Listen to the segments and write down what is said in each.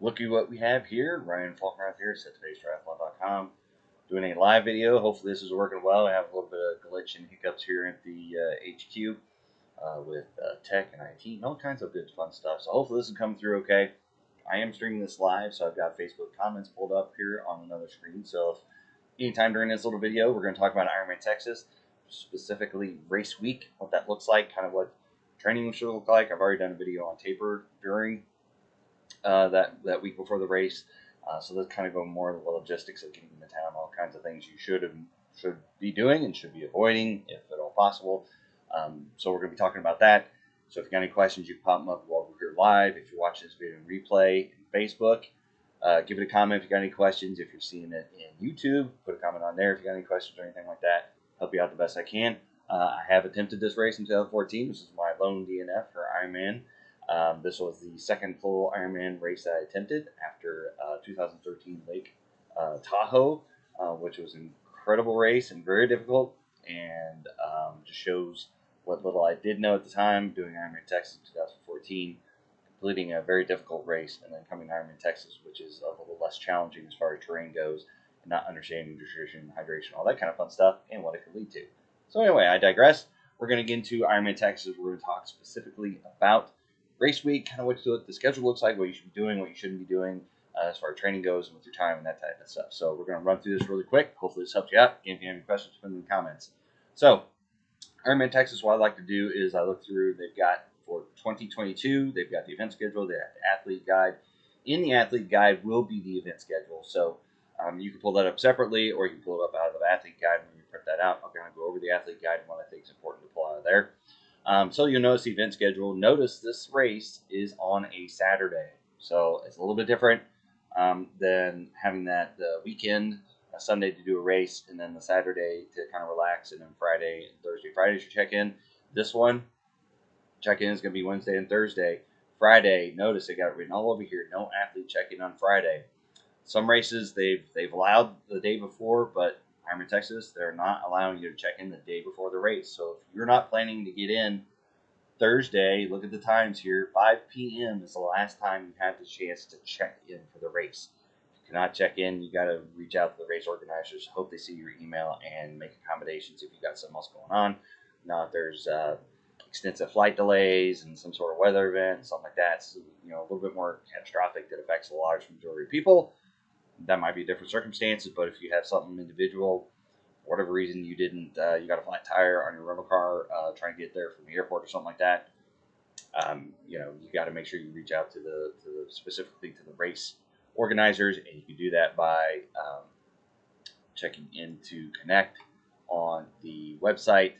Look at what we have here. Ryan Faulkner here at Triathlon.com doing a live video. Hopefully this is working well. I have a little bit of glitch and hiccups here at the HQ with tech and IT and all kinds of good fun stuff. So hopefully this is coming through okay. I am streaming this live, so I've got Facebook comments pulled up here on another screen. So if anytime during this little video, we're going to talk about IRONMAN Texas, specifically race week, what that looks like, kind of what training should look like. I've already done a video on taper during that week before the race. So let's kind of go more of the logistics of getting into town, all kinds of things you should be doing and should be avoiding if at all possible. So we're going to be talking about that. So if you got any questions, you can pop them up while we're here live. If you're watching this video in replay in Facebook, give it a comment if you got any questions. If you're seeing it in YouTube, put a comment on there if you got any questions or anything like that. Help you out the best I can. I have attempted this race in 2014. This is my lone DNF for Ironman. This was the second full Ironman race that I attempted after 2013 Lake Tahoe, which was an incredible race and very difficult, and just shows what little I did know at the time doing Ironman Texas in 2014, completing a very difficult race, and then coming to Ironman Texas, which is a little less challenging as far as terrain goes, and not understanding nutrition, hydration, all that kind of fun stuff, and what it could lead to. So anyway, I digress. We're going to get into Ironman Texas. We're going to talk specifically about race week, kind of what the schedule looks like, what you should be doing, what you shouldn't be doing as far as training goes and with your time and that type of stuff. So we're going to run through this really quick. Hopefully this helps you out. Again, if you have any questions, put them in the comments. So Ironman Texas, what I like to do is I look through, they've got for 2022, they've got the event schedule, they have the athlete guide. In the athlete guide will be the event schedule. So you can pull that up separately, or you can pull it up out of the athlete guide when you print that out. I'm going to go over the athlete guide and what I think is important to pull out of there. So you'll notice the event schedule. Notice this race is on a Saturday. So it's a little bit different than having that weekend, a Sunday to do a race, and then the Saturday to kind of relax, and then Friday and Thursday. Friday's your check-in. This one, check-in is going to be Wednesday and Thursday. Friday, notice they got it written all over here, no athlete check-in on Friday. Some races they've allowed the day before, but Ironman Texas, they're not allowing you to check in the day before the race. So if you're not planning to get in Thursday, look at the times here. 5 p.m. is the last time you have the chance to check in for the race. If you cannot check in, you got to reach out to the race organizers. Hope they see your email and make accommodations if you got something else going on. Now, if there's extensive flight delays and some sort of weather event, something like that, so, a little bit more catastrophic that affects a large majority of people, that might be different circumstances. But if you have something individual, for whatever reason you didn't, you got a flat tire on your rental car, trying to get there from the airport or something like that, you got to make sure you reach out to specifically to the race organizers, and you can do that by checking into Connect on the website.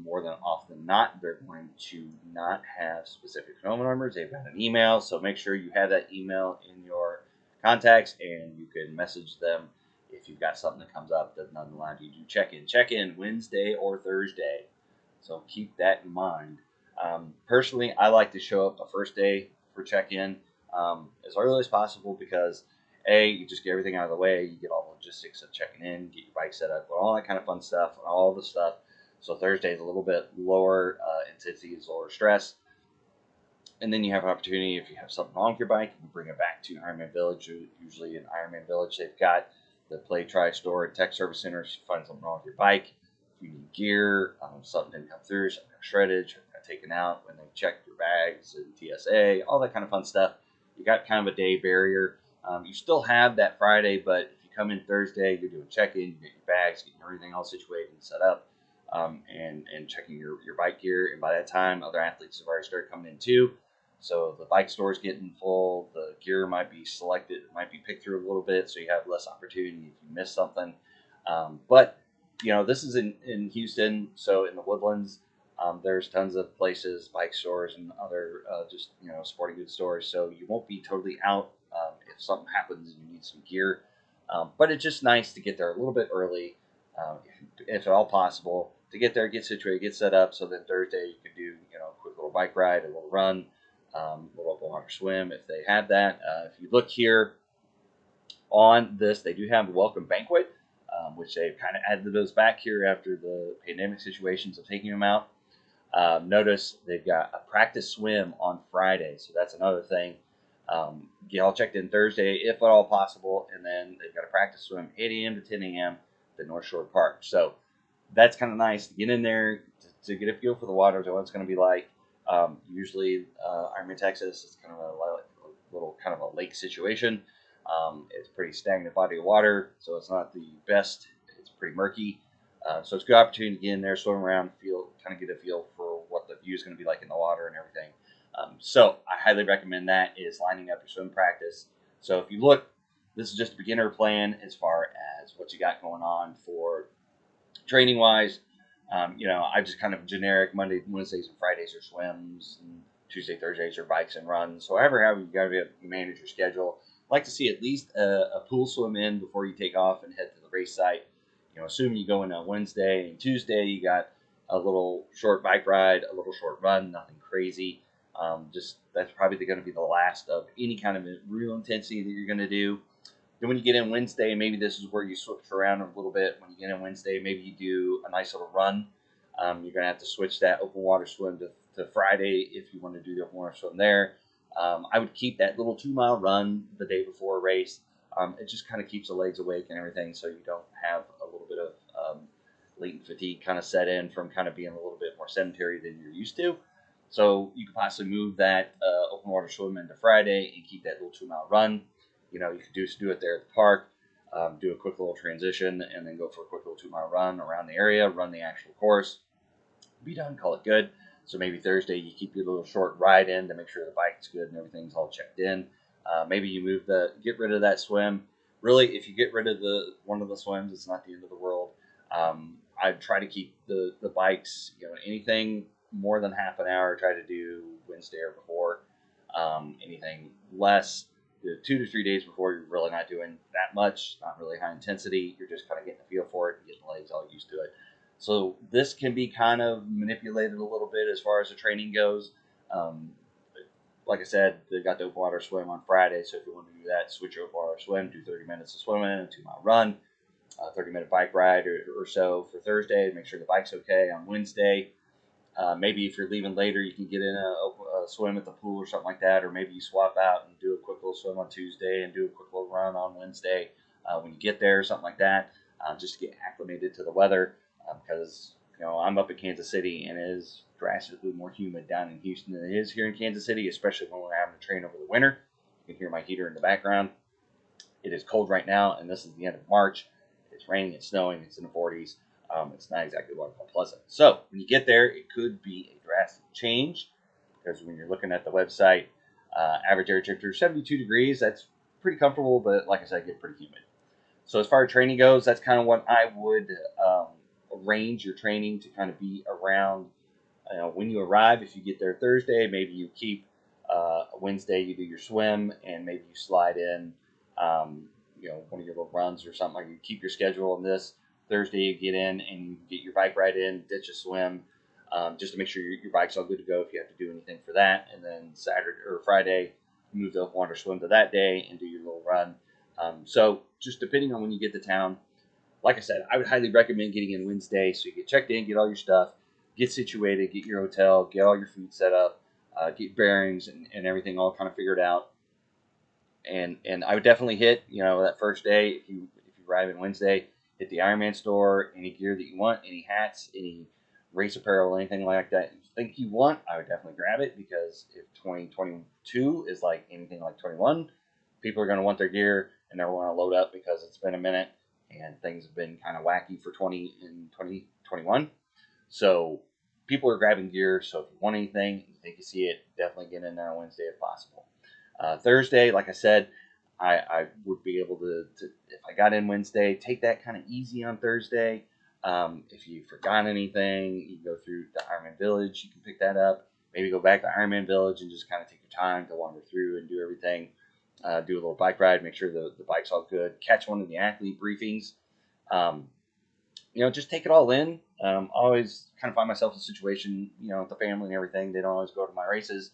More than often than not, they're going to not have specific phone numbers. They've got an email, so make sure you have that email in your contacts, and you can message them if you've got something that comes up that doesn't allow you to check in Wednesday or Thursday. So keep that in mind. Personally, I like to show up the first day for check-in as early as possible, because you just get everything out of the way. You get all the logistics of checking in, get your bike set up, all that kind of fun stuff, all the stuff. So Thursday is a little bit lower intensity, is lower stress. And then you have an opportunity, if you have something wrong with your bike, you can bring it back to Ironman Village. Usually in Ironman Village, they've got the Play Try Store and Tech Service Center. If you find something wrong with your bike, if you need gear, something didn't come through, something got shredded, something got taken out when they check your bags and TSA, all that kind of fun stuff. You got kind of a day barrier. You still have that Friday, but if you come in Thursday, you're doing check-in, you get your bags, getting everything all situated and set up, and checking your bike gear. And by that time, other athletes have already started coming in too. So the bike store is getting full. The gear might be selected, might be picked through a little bit, so you have less opportunity if you miss something. But this is in Houston, so in the Woodlands, there's tons of places, bike stores and other sporting goods stores. So you won't be totally out if something happens and you need some gear. But it's just nice to get there a little bit early, if at all possible, to get there, get situated, get set up, so then Thursday you can do a quick little bike ride, a little run. A little open water swim if they have that. If you look here on this, they do have a welcome banquet, which they've kind of added those back here after the pandemic situations of taking them out. Notice they've got a practice swim on Friday, so that's another thing. Get all checked in Thursday, if at all possible, and then they've got a practice swim 8 a.m. to 10 a.m. at the North Shore Park. So that's kind of nice to get in there to get a feel for the waters and what it's going to be like. Usually, Ironman Texas is kind of a little kind of a lake situation. It's a pretty stagnant body of water, so it's not the best. It's pretty murky. So it's a good opportunity to get in there, swim around, kind of get a feel for what the view is going to be like in the water and everything. So I highly recommend that is lining up your swim practice. So if you look, this is just a beginner plan as far as what you got going on for training wise. I just kind of generic Monday, Wednesdays, and Fridays are swims, and Tuesday, Thursdays are bikes and runs. So however you got to manage your schedule. I like to see at least a pool swim in before you take off and head to the race site. Assuming you go in on Wednesday and Tuesday, you got a little short bike ride, a little short run, nothing crazy. Just that's probably going to be the last of any kind of real intensity that you're going to do. Then when you get in Wednesday, maybe this is where you switch around a little bit. When you get in Wednesday, maybe you do a nice little run. You're going to have to switch that open water swim to Friday if you want to do the open water swim there. I would keep that little 2-mile run the day before a race. It just kind of keeps the legs awake and everything, so you don't have a little bit of latent fatigue kind of set in from kind of being a little bit more sedentary than you're used to. So you could possibly move that open water swim into Friday and keep that little 2-mile run. You could do it there at the park, do a quick little transition, and then go for a quick little 2-mile run around the area, run the actual course, be done, call it good. So maybe Thursday you keep your little short ride in to make sure the bike's good and everything's all checked in. Maybe you get rid of that swim. Really, if you get rid of one of the swims, it's not the end of the world. I'd try to keep the bikes, anything more than half an hour, try to do Wednesday or before. Anything less, 2 to 3 days before, you're really not doing that much, not really high intensity. You're just kind of getting a feel for it and getting the legs all used to it. So this can be kind of manipulated a little bit as far as the training goes. Like I said, they got the open water swim on Friday, so if you want to do that, switch your open water swim, do 30 minutes of swimming, a 2-mile run, 30-minute bike ride or so for Thursday, make sure the bike's okay. On Wednesday, maybe if you're leaving later, you can get in a swim at the pool or something like that, or maybe you swap out and do a quick little swim on Tuesday and do a quick little run on Wednesday when you get there, something like that, just to get acclimated to the weather. Because I'm up in Kansas City and it is drastically more humid down in Houston than it is here in Kansas City, especially when we're having to train over the winter. You can hear my heater in the background. It is cold right now, and this is the end of March. It's raining, it's snowing, it's in the 40s. It's not exactly what I call pleasant. So when you get there, it could be a drastic change, because when you're looking at the website, average air temperature 72 degrees. That's pretty comfortable, but like I said, it gets pretty humid. So as far as training goes, that's kind of what I would arrange your training to kind of be around. When you arrive, if you get there Thursday, maybe you keep Wednesday, you do your swim, and maybe you slide in, one of your little runs or something. Like you keep your schedule on this. Thursday, you get in and you get your bike ride in, ditch a swim, just to make sure your bike's all good to go if you have to do anything for that. And then Saturday or Friday, you move the open water swim to that day and do your little run. So just depending on when you get to town, like I said, I would highly recommend getting in Wednesday so you get checked in, get all your stuff, get situated, get your hotel, get all your food set up, get bearings and everything all kind of figured out. And I would definitely hit, that first day, if you arrive in Wednesday, hit the Ironman store, any gear that you want, any hats, any race apparel, anything like that you think you want, I would definitely grab it, because if 2022 is like anything like 21, people are going to want their gear and they're going to load up because it's been a minute and things have been kind of wacky for 2021. So people are grabbing gear. So if you want anything, you think you see it, definitely get in there on Wednesday if possible. Thursday, like I said, I would be able to, if I got in Wednesday, take that kind of easy on Thursday. If you forgot anything, you go through the Ironman Village, you can pick that up. Maybe go back to Ironman Village and just kind of take your time to wander through and do everything. Do a little bike ride, make sure the bike's all good. Catch one of the athlete briefings. Just take it all in. Always kind of find myself in a situation, with the family and everything. They don't always go to my races.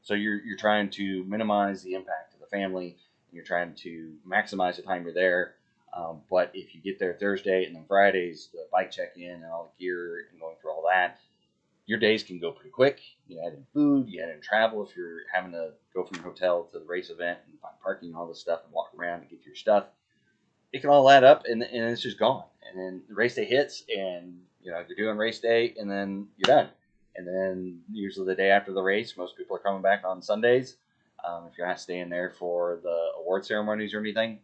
So you're trying to minimize the impact of the family. And you're trying to maximize the time you're there. But if you get there Thursday and then Friday's the bike check-in and all the gear and going through all that, your days can go pretty quick. You add in food, you add in travel if you're having to go from your hotel to the race event and find parking and all this stuff and walk around and get your stuff. It can all add up and it's just gone. And then the race day hits and you're doing race day and then you're done. And then usually the day after the race, most people are coming back on Sundays. If you're not staying there for the award ceremonies or anything,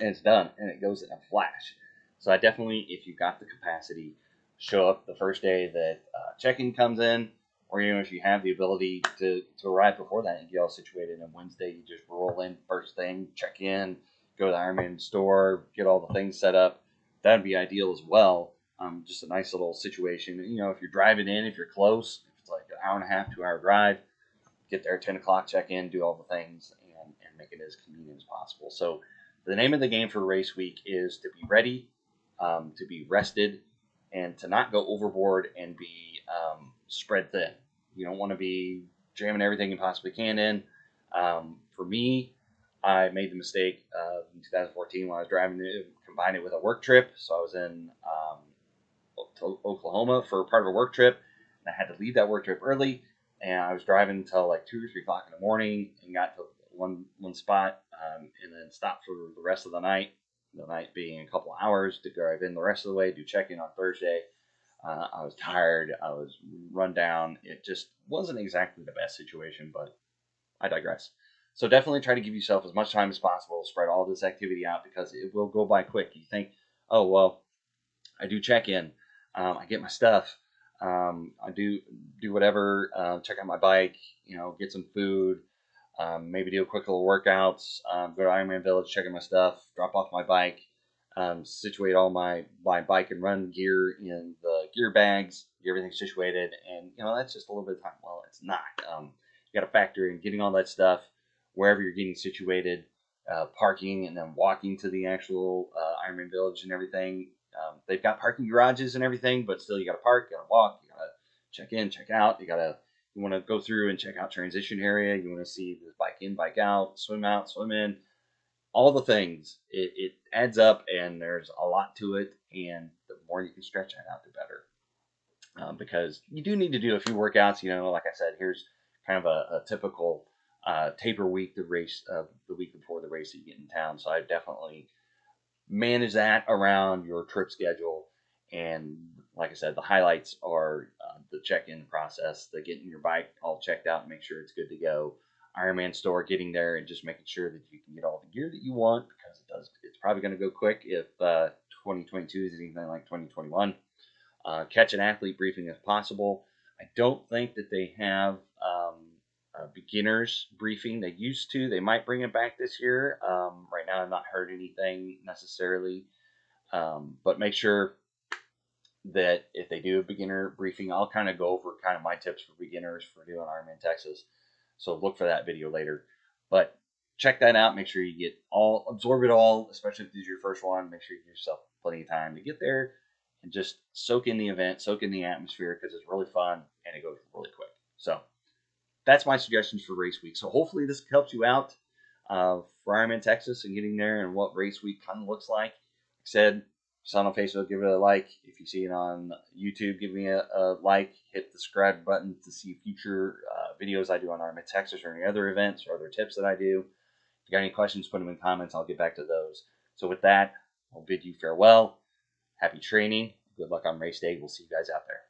and it's done and it goes in a flash. So I definitely, if you've got the capacity, show up the first day that check-in comes in, or if you have the ability to arrive before that and get all situated. And Wednesday you just roll in first thing, check in, go to the Ironman store, get all the things set up. That'd be ideal as well. Just a nice little situation. If you're driving in, if you're close, if it's like an hour and a half, 2 hour drive, get there at 10 o'clock, check in, do all the things, and make it as convenient as possible. So the name of the game for race week is to be ready, to be rested, and to not go overboard and be spread thin. You don't want to be jamming everything you possibly can in. For me, I made the mistake in 2014 when I was driving to combine it with a work trip. So I was in Oklahoma for part of a work trip, and I had to leave that work trip early. And I was driving until like 2 or 3 o'clock in the morning and got to one spot and then stopped for the rest of the night. The night being a couple of hours to drive in the rest of the way, do check-in on Thursday. I was tired. I was run down. It just wasn't exactly the best situation, but I digress. So definitely try to give yourself as much time as possible to spread all this activity out because it will go by quick. You think, oh, well, I do check-in. I get my stuff. I do whatever, check out my bike, get some food, maybe do a quick little workouts, go to Ironman Village, check out my stuff, drop off my bike, situate all my bike and run gear in the gear bags, get everything situated, and that's just a little bit of time. Well, it's not. You got to factor in getting all that stuff wherever you're getting situated, parking, and then walking to the actual Ironman Village and everything. They've got parking garages and everything, but still you got to park, you got to walk, you got to check in, check out. You want to go through and check out transition area. You want to see the bike in, bike out, swim in, all the things. It adds up, and there's a lot to it. And the more you can stretch that out, the better. Because you do need to do a few workouts. Like I said, here's kind of a typical taper week, the week before the race that you get in town. So I definitely manage that around your trip schedule. And like I said, the highlights are the check-in process, the getting your bike all checked out and make sure it's good to go. Ironman store, getting there and just making sure that you can get all the gear that you want because it's probably going to go quick if 2022 is anything like 2021. Catch an athlete briefing if possible. I don't think that they have beginners briefing. They used to. They might bring it back this year. Right now, I've not heard anything necessarily. But make sure that if they do a beginner briefing, I'll kind of go over kind of my tips for beginners for doing IRONMAN Texas. So look for that video later. But check that out. Make sure you absorb it all, especially if this is your first one. Make sure you give yourself plenty of time to get there and just soak in the event, soak in the atmosphere because it's really fun and it goes really quick. So that's my suggestions for race week. So hopefully this helps you out for Ironman Texas and getting there and what race week kind of looks like. Like I said, if you saw it on Facebook, give it a like. If you see it on YouTube, give me a like. Hit the subscribe button to see future videos I do on Ironman Texas or any other events or other tips that I do. If you got any questions, put them in comments. I'll get back to those. So with that, I'll bid you farewell. Happy training. Good luck on race day. We'll see you guys out there.